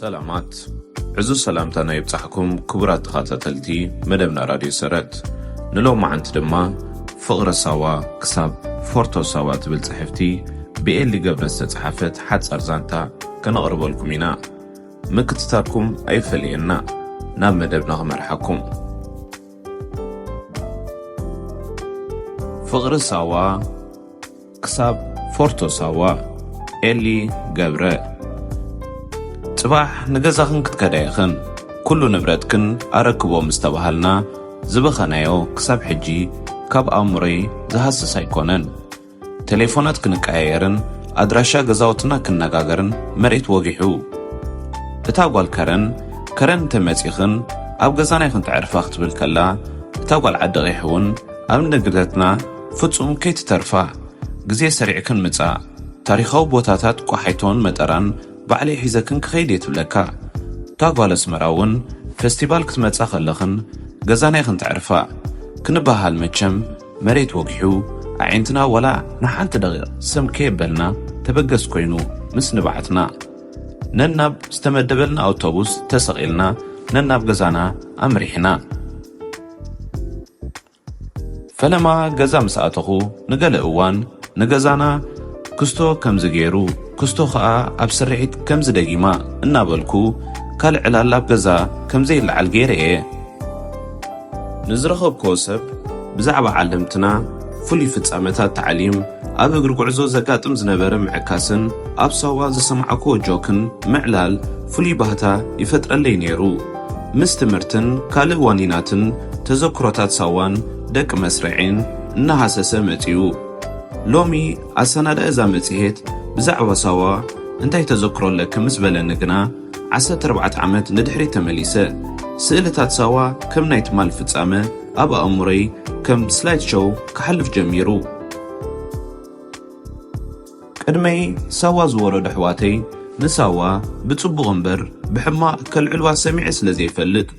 سلامات عزو سلامتنا يبصحكم كبرات تخاتلتي مدبنا راديو سرت نلو معنت دما فقر سوا كساب فورتو سوا تبل صحفتي بإيه اللي قبل استصحفت حد سرزانتا كنقربو لكم هنا مكتتابكم أي فلينا ناب مدبنا مرحكم فقر سوا كساب فورتو سوا اللي قبره صباح نجزاخن كتكدايخن كل نبرتكن أركبو مستبهلنا زبخنايو كساب حجي كاب أمري زهاس سايكونن تليفونات كنكايرن أدراشا جزاوتنا كننغاغرن مريت وقيحو تتاقوال كرن تمتيخن أب جزانيخن تعرفاخ تبالكلا تتاقوال عدغيحون أم نقدتنا فتسوم كي تترفع جزي سريعكن متسا تاريخو بوتاتات كوحيتون متران بعلي حيزكن كخيدي تبلكا تاقوال اسمراون فستيبال كتمتسا خلخن جزانيخن تعرفا كنباها المتشم مريت وقحو عينتنا ولا نحانت دغير سم كيبلنا تبقس كوينو مس نبعتنا ننب استمدبلنا أوتوبوس تسغيلنا ننب جزانا أمريحنا فلما جزا مساعتخو نقل اوان نجزانا كستو كمزجيرو كستو خاء أبسرعيت كمز دقيمة النابلكو كالعلال بجزا كمزي العالجيري نزرخب كوسب بزعب علمتنا فلي فتسامتات تعليم أبي قرقعزو زكاتم زنبر معكاسن أبسوا زسمعكو جوكن معلال فلي بهتا يفتر اللي نيرو مستمرتن كالوانيناتن تذكرتات سوان دك مسرعين إنها سسمتيو لومي أسانا دا إذا متيهت بزعوة سوا انتي تذكروا لك مسبلا نقنا 14 عمت ندحري تمليسة سئلتات سوا كم نايت مال فتسامة أبا أمري كم سلايد شو كحلف جميرو قدمي سوا زورو دحواتي نساوا بتصبو غنبر بحما كالعلوة سميع سلزي فلت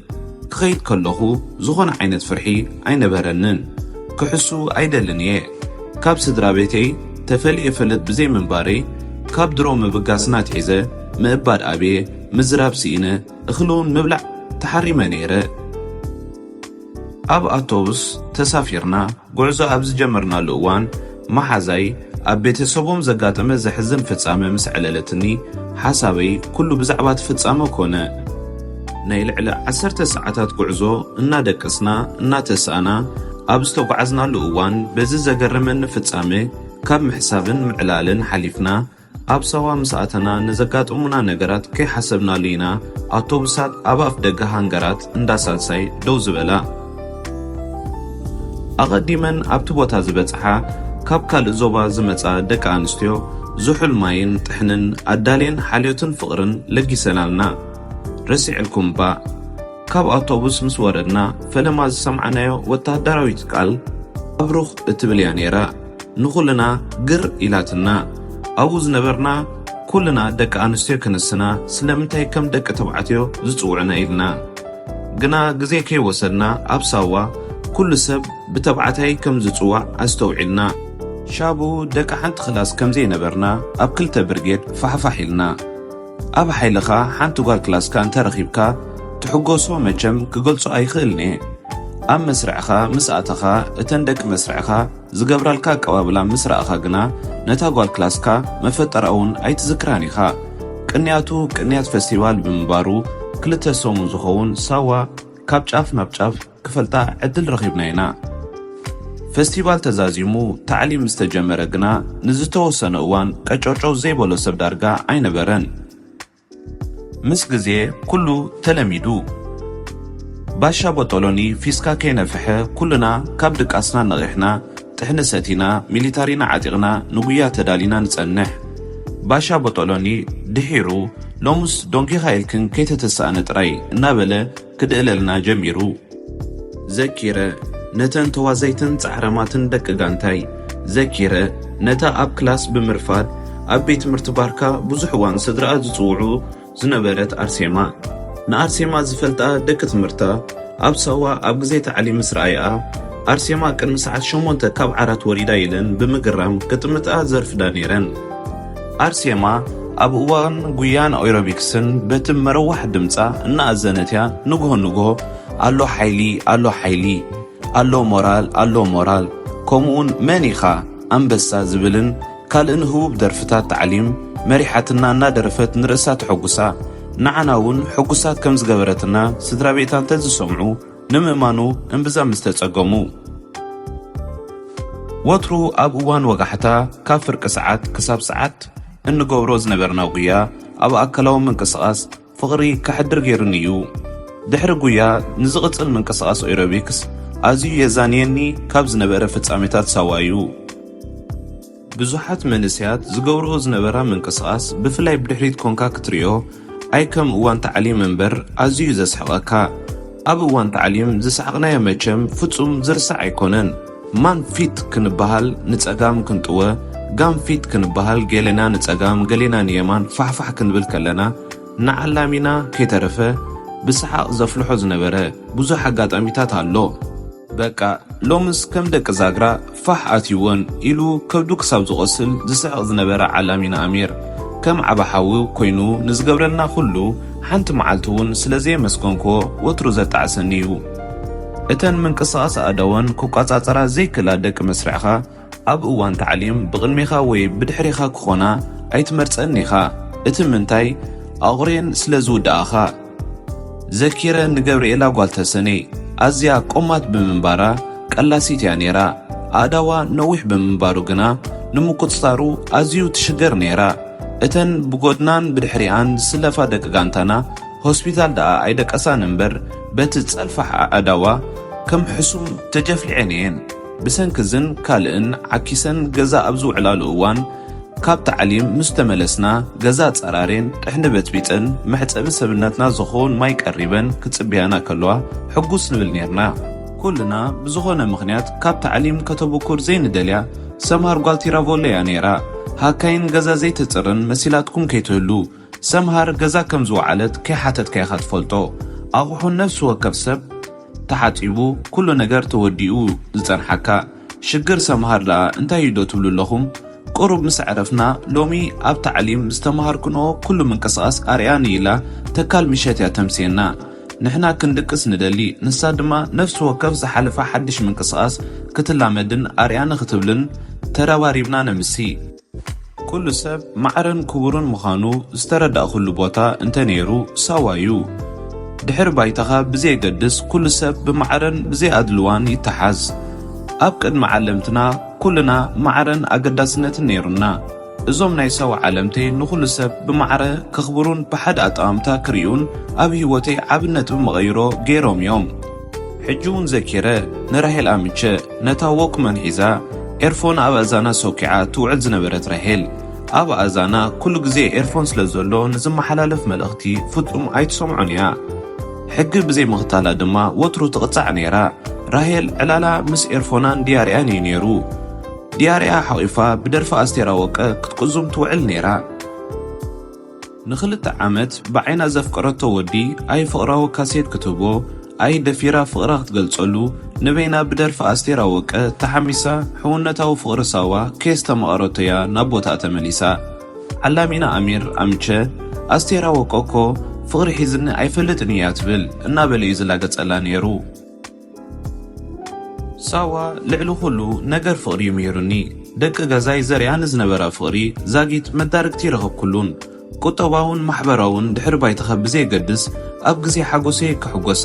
كخيط كاللخو زغن عينة فرحي عين برنن كحسو عيدلنيه كاب سدرا بيتي تفلي فلت بزي منباري كاب درو مبقاسنا تحيزة مقباد أبي مزراب سينة اخلون مبلع تحري منيرة أب أوتوبوس تسافيرنا قعزو أبز جمرنا لوان محازاي أب بيتي صبوم زقاتم زحزن فتسامة مسعللتني حسابي كله بزعبات فتسامة كونه نايل على 10 ساعات قعزو إنا دكسنا إنا تسانا أبستو قعزنا لوان بزي زقرمن فتسامة كاب محسابن معلالن حليفنا أبسوا مساعتنا نزقات أمنا نقرات كي حسبنا لينا أوتوبسات أباف دقا هنقرات انداسالساي دوز بلا أغديمن أبتبوتا زبتحا كاب كالزوبا زمتسا دقا أنستيو زحل ماين تحنن أدالين حاليوتن فقرن لقي سنالنا رسيع لكم با كاب أوتوبوس مسوردنا فلما سمعنايو وتهدراوي تقال أبروخ اتبليانيرا نخلنا قر إلاتنا أوز نبرنا كلنا دك أنستيو كنسنا سلمتاي كم دك تبعتيو زتوعنا إلنا قنا قزيكي وصلنا أبساوا كل سب بتبعتاي كم زتوع أستوعلنا شابو دك حنت خلاص كم زي نبرنا أب كل تبرقيت فحفحيلنا أب حيلخا حنتو قال كلاس كان ترخيبكا تحقوسو مجم كقلتو أي خلني أم مسرعخا مساعتخا اتندك مسرعخا زقبرالكا قوابلا مسرعخا قنا نتاقوال كلاسكا مفترعون أي تذكرانيخا كنيات فستيوال بمبارو كلتا سومو زخون ساوا كابجاف نابجاف كفلتا عدل رخيبناينا فستيوال تزازيمو تعليم مستجمرة قنا نزتو سنوان كاچوچو زيبولو سبدارقا عين برن مسقزي كلو تلميدو باشا بطولوني فيسكا كينا فحه كلنا كابدك أسنا نغيحنا تحنا ساتينا ميليتارينا عاتقنا نقويا تدالينا نتسنح باشا بطولوني دحيرو لومس دونكي خايلكن كيتا تسانت راي نابلة كدقللنا جميرو زكيرة نتن توازيتن تعرماتن دك غانتاي زكيرة نتا أب كلاس بمرفاد أب بيت مرتباركا بزحوان صدرات زوعو زنبرت أرسيما نأرسيما زفلتا دكت مرتا أبسوا أبغزي تعليم مسرعيا أرسيما كان مساعد شمونتا كاب عرات وريدا يلن بمقرام كتمتا زرف دانيرن أرسيما ኣብ እዋን ጉያን ኤሮቢክስን በቲ መረዋሕ ድምፃ እናኣዘነትያ ንግሆ ኣሎ ሓይሊ ኣሎ ሞራል ከምኡውን መን ኢኻ ኣንበሳ ዝብልን ካልእን ህቡብ ደርፍታት ተዓሊም መሪሓትና እናደረፈት ንርእሳ ተሐጉሳ ንዓና እውን ሕጉሳት ከም ዝገበረትና ስድራ ቤታ እንተዝሰምዑ ንምእማኑ እምብዛም ዝተጸገሙ ወትሩ ኣብ እዋን ወጋሕታ ካብ ፍርቂ ሰዓት ክሳብ ሰዓት እንገብሮ ዝነበርና ጉያ ኣብ ኣካላዊ ምንቅስቓስ ፍቕሪ ከሕድር ገይሩን እዩ። ድሕሪ ጉያ ንዝቕጽል ምንቅስቓስ ኤሮቢክስ ኣዝዩ የዛንየኒ ካብ ዝነበረ ፍጻሜታት ሳዋ እዩ። ብዙሓት መንስያት ዝገብርኦ ዝነበራ ምንቅስቓስ ብፍላይ ብድሕሪት ኮንካ ክትሪኦ ኣይ ከም እዋን ተዓሊም እምበር ኣዝዩ ዘስሕቐካ። ኣብ እዋን ተዓሊም ዝሰሓቕናዮ መቸም ፍጹም ዝርሳዕ ኣይኮነን። ማን ፊት ክንበሃል ንጸጋም ክንጥወ ጋም ፊት ክንበሃል ገሌና ንጸጋም ገሌና ንየማን ፋሕፋሕ ክንብል ከለና ንዓላሚና ከይተረፈ ብሰሓቕ ዘፍልሖ ዝነበረ ብዙሕ ኣጋጣሚታት ኣሎ። በቃ ሎምስ ከም ደቂ ዛግራ ፋሕ ኣትይወን ኢሉ ከብዱ ክሳብ ዝቖስል ዝስሕቕ ዝነበረ ዓላሚና ኣሚር ከም ዓባሓዊ ኮይኑ ንዝገብረልና ኩሉ ሓንቲ መዓልቲ እውን ስለዘየመስኮንክዎ ወትሩ ዘጣዕሰኒ እዩ። እተን ምንቅስቓስ ኣእዳወን ክቋጻጸራ ዘይክእላ ደቂ መስርዕኻ ኣብ እዋን ተዓሊም ብቕድሜኻ ወይ ብድሕሪኻ ክኾና ኣይትመርጸን ኢኻ። እቲ ምንታይ ኣቑሬን ስለ ዝውድኣኻ። ዘኪረ ንገብርኤላ ጓልተሰነ ኣዝያ ቆማት ብምንባራ ቀላሲት እያ ነይራ። ኣእዳዋ ነዊሕ ብምንባሩ ግና ንምቁጽታሩ ኣዝዩ ትሽገር ነይራ። እተን ብጎድናን ብድሕሪኣን ዝስለፋ ደቂ ጋንታና ሆስፒታል ደኣ ኣይደቀሳን እምበር በቲ ጸልፋሕ ኣእዳዋ ከም ሕሱም ተጀፍሊዐን እየን። ብሰንኪዝን ካልእን ዓኪሰን ገዛ ኣብ ዝውዕላሉ እዋን ካብ ተዓሊም ምስ ተመለስና ገዛ ጸራሬን ጥሕኒ በትቢጠን መሕፀቢ ሰብነትና ዝኸውን ማይ ቀሪበን ክጽብያና ከለዋ ሕጉስ ንብል ነርና። ኩልና ብዝኾነ ምኽንያት ካብ ተዓሊም ከተበኩር ዘይንደልያ ሰምሃር ጓልቲራቮለ እያ ነይራ። ሃካይን ገዛ ዘይትጽርን መሲላትኩም ከይትህሉ ሰምሃር ገዛ ከም ዝወዓለት ከይሓተትካ ኢኻ ትፈልጦ። ኣቑሑን ነፍሲ ወከፍ ሰብ ተሓጢቡ ኩሉ ነገር ተወዲኡ ዝጸንሓካ ሽግር ሰምሃር ደኣ እንታይ ዶ ትብሉ ኣለኹም? ቁሩብ ምስ ዕረፍና ሎሚ ኣብ ተዓሊም ዝተምሃርክኖ ኩሉ ምንቅስቓስ ኣርያኒ ኢላ ተካል ምሸት እያ ተምስየና። ንሕና ክንድቅስ ንደሊ ንሳ ድማ ነፍሲ ወከፍ ዝሓለፈ ሓድሽ ምንቅስቓስ ክትላመድን ኣርያኒ ክትብልን ተረባሪብና ነምሲ። ኩሉ ሰብ ማዕረን ክቡርን ምዃኑ ዝተረዳእኹሉ ቦታ እንተ ነይሩ ሳዋ እዩ። ድሕሪ ባይታኻ ብዘየገድስ ኩሉ ሰብ ብማዕረን ብዘይኣድልዋን ይተሓዝ። ኣብ ቅድሚ ዓለምትና ኩልና ማዕረን ኣገዳስነትን ነይሩና። እዞም ናይ ሰው ዓለምተይ ንኹሉ ሰብ ብማዕረ ክኽብሩን ብሓደ ኣጠቓምታ ክርዩን ኣብ ህይወተይ ዓብነት ብመቐይሮ ገይሮም እዮም። ሕጂ እውን ዘኪረ ንራሄል ኣምቸ ነታ ወክመን ሒዛ ኤርፎን ኣብ ኣዛና ሰኪዓ ትውዕል ዝነበረት ራሄል ኣብ ኣዛና ኩሉ ግዜ ኤርፎን ስለ ዘሎ ንዝመሓላለፍ መልእኽቲ ፍጹም ኣይትሰምዖን እያ። ሕጊ ብዘይ ምኽታላ ድማ ወትሩ ትቕጻዕ ነይራ። ራሄል ዕላላ ምስ ኤርፎናን ዲያርያን እዩ ነይሩ። ዲያርያ ሓቒፋ ብደርፊ ኣስቴር ኣወቀ ክትቅዙም ትውዕል ነይራ። ንኽልተ ዓመት ብዓይና ዘፍቀረቶ ወዲ ኣይ ፍቕራዊ ካሴት ክትህቦ ኣይ ደፊራ ፍቕራ ክትገልጸሉ ንበይና ብደርፊ ኣስቴር ኣወቀ ተሓሚሳ ሕውነታዊ ፍቕሪ ሳዋ ከየስተመቐረቶ እያ ናብ ቦታኣ ተመሊሳ። ዓላሚና ኣሚር ኣምቸ ኣስቴር ኣወቀ እኮ ፍቕሪ ሒዝኒ ኣይፈልጥን እያ ትብል እናበለ እዩ ዝላገጸላ ነይሩ። ሳዋ ልዕሊ ኩሉ ነገር ፍቕሪ እዩ ምሂሩኒ። ደቂ ገዛይ ዘርያን ዝነበራ ፍቕሪ ዛጊት መዳርግቲ ይረኽብ ኩሉን ቁጠባውን ማሕበራውን ድሕሪ ባይትኻ ብዘየገድስ ኣብ ግዜ ሓጎሰይ ክሕጎሳ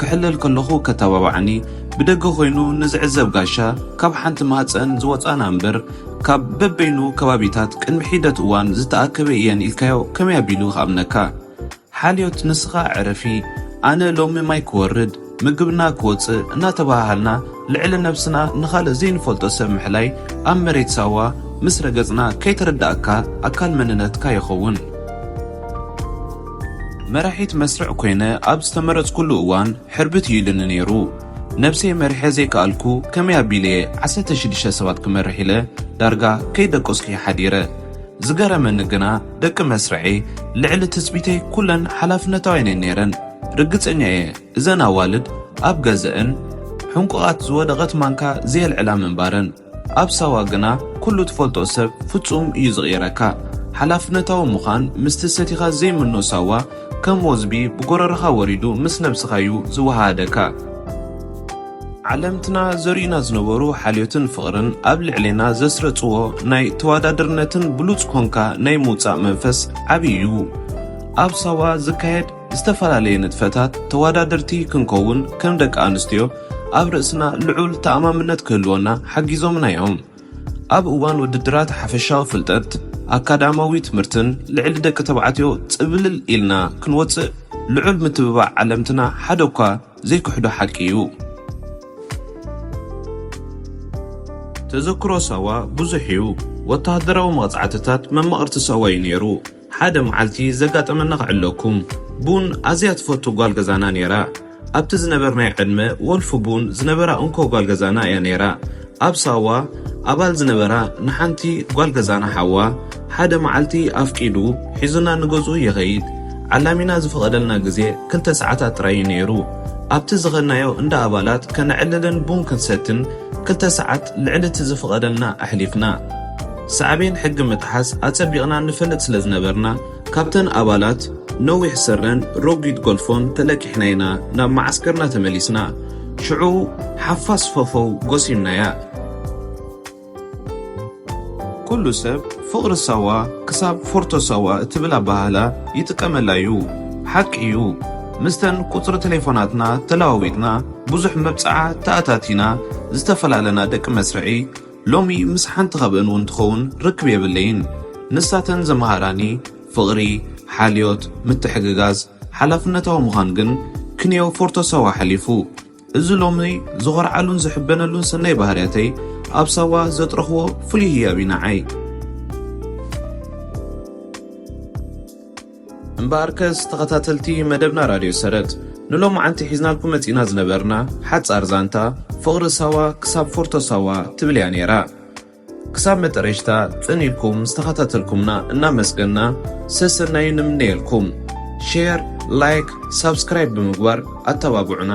ክሕለል ከለኹ ከተባባዕኒ ብደገ ኮይኑ ንዝዕዘብ ጋሻ ካብ ሓንቲ ማህፀን ዝወፃና እምበር ካብ በበይኑ ከባቢታት ቅድሚ ሒደት እዋን ዝተኣከበ እየን ኢልካዮ ከመይ ኣቢሉ ክኣምነካ? ሓልዮት ንስኻ ዕረፊ ኣነ ሎሚ ማይ ክወርድ ምግብና ክወፅእ እናተባሃልና ልዕሊ ነብስና ንኻልእ ዘይንፈልጦ ሰብ ምሕላይ ኣብ መሬት ሳዋ ምስ ረገጽና ከይተረዳእካ ኣካል መንነትካ ይኸውን። መራሒት መስርዕ ኮይነ ኣብ ዝተመረጽኩሉ እዋን ሕርብት ይልኒ ነይሩ። ነብሰይ መሪሐ ዘይከኣልኩ ከመይ ኣቢለየ 16 ሰባት ክመርሕ ኢለ ዳርጋ ከይደቆስኪ ሓዲረ። ዝገረመኒ ግና ደቂ መስርዐ ልዕሊ ትጽቢተይ ኩለን ሓላፍነታውያን ነይረን። ርግጸኛ እየ እዘን ኣዋልድ ኣብ ገዝአን ሕንቁቓት ዝወደቐት ማንካ ዘየልዕላ ምንባረን። ኣብ ሳዋ ግና ኩሉ ትፈልጦ ሰብ ፍጹም እዩ ዝቕይረካ። ሓላፍነታዊ ምዃን ምስቲ ሰቲኻ ዘይምኖ ሳዋ ከም ወዝቢ ብጎረርኻ ወሪዱ ምስ ነብስኻዩ ዝወሃደካ ዓለምትና ዘርዩና ዝነበሩ ሓልዮትን ፍቕርን ኣብ ልዕሌና ዘስረጽዎ ናይ ተወዳድርነትን ብሉጽ ኮንካ ናይ ምውፃእ መንፈስ ዓብዩ ኣብ ሳዋ ዝካየድ ዝተፈላለየ ንጥፈታት ተወዳደርቲ ክንከውን ከም ደቂ ኣንስትዮ ኣብ ርእስና ልዑል ተኣማምነት ክህልወና ሓጊዞምና እዮም ኣብ እዋን ውድድራት ሓፈሻዊ ፍልጠት ኣካዳማዊ ትምህርትን ልዕሊ ደቂ ተባዕትዮ ጽብልል ኢልና ክንወፅእ ልዑል ምትብባዕ ዓለምትና ሓደ እኳ ዘይክሕዶ ሓቂ እዩ ተዘክሮ ሳዋ ብዙሕ እዩ ወተሃደራዊ መቕጻዕትታት መማቕርቲ ሳዋ እዩ ነይሩ ሓደ መዓልቲ ዘጋጠመና ክዕለኩም ቡን ኣዝያ ትፈቱ ጓል ገዛና ነይራ ኣብቲ ዝነበርናይ ዕድመ ወልፉ ቡን ዝነበራ እንኮ ጓል ገዛና እያ ነይራ ኣብ ሳዋ ኣባል ዝነበራ ንሓንቲ ጓል ገዛና ሓዋ ሓደ መዓልቲ ኣፍቂዱ ሒዙና ንገዝኡ ይኸይድ ዓላሚና ዝፈቐደልና ግዜ 2 ሰዓታት ጥራይ ነይሩ ኣብቲ ዝኸድናዮ እንዳ ኣባላት ከነዕልልን ቡን ክንሰትን 2 ሰዓት ልዕልቲ ዝፈቐደልና ኣሕሊፍና ሰዓቤን ሕጊ ምጥሓስ ኣጸቢቕና ንፈልጥ ስለ ዝነበርና ካብተን ኣባላት ነዊሕ ስረን ሮጊድ ጎልፎን ተለቂሕና ኢና ናብ ማዓስከርና ተመሊስና ሽዑ ሓፋስ ፈፈው ጎሲምናያ ኩሉ ሰብ ፍቕሪ ሳዋ ክሳብ ፎርቶ ሳዋ እትብል ኣባህላ ይጥቀመላ እዩ ሓቂ እዩ ምስተን ቁፅሪ ቴሌፎናትና ተለዋዊጥና ብዙሕ መብፅዓ ተኣታቲና ዝተፈላለና ደቂ መስርዒ ሎሚ ምስ ሓንቲ ኸብእን እውን ትኸውን ርክብ የብለይን ንሳተን ዘመሃራኒ ፍቕሪ ሓልዮት ምትሕግጋዝ ሓላፍነታዊ ምዃን ግን ክንዮ ፎርቶ ሳዋ ሓሊፉ እዚ ሎሚ ዝኸርዓሉን ዝሕበነሉን ሰናይ ባህርያተይ ኣብ ሳዋ ዘጥረኽቦ ፍሉይ ህያብ ኢናዓይ እምበኣርከስ ተኸታተልቲ መደብና ራድዮ ሰረት ንሎም ዓንቲ ሒዝናልኩም መጺና ዝነበርና ሓጻር ዛንታ ፍቕሪ ሳዋ ክሳብ ፎርቶ ሳዋ ትብል እያ ነይራ ክሳብ መጠረሽታ ጽኒኢልኩም ዝተኸታተልኩምና እናመስገንና ሰሰናይ ንምነየልኩም ሼር ላይክ ሳብስክራይብ ብምግባር ኣተባብዑና